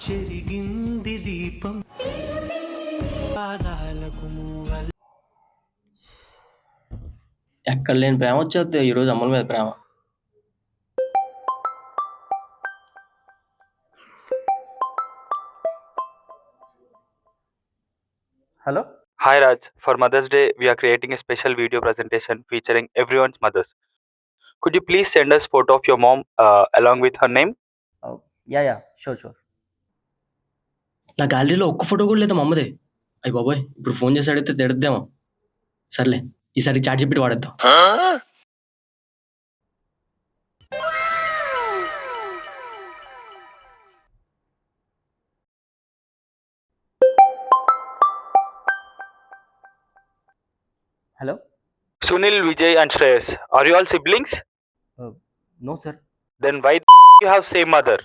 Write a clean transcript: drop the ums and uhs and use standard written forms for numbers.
చెరిగింది దీపం పాదాలకు మూవల్. ఎక్కడ లేని ప్రేమ వచ్చేది ఈరోజు అమ్మల మీద ప్రేమ. Hello? Hi Raj, for Mother's Day, we are creating a special video presentation featuring everyone's mothers. Could you please send us photo of your mom along with her name? Yeah, sure. నా గ్యాలరీలో ఒక్క photo కూడా లేదు మా అమ్మదే. అయ్యి బాబోయ్, ఇప్పుడు phone చేసి అడిగితే తిడద్దేమో. సర్లే, ఈసారి చాట్ జీపీటీ వాడేద్దాం. Hello? Sunil, Vijay and Shreyas, are you all siblings? No, sir. Then why you have same mother?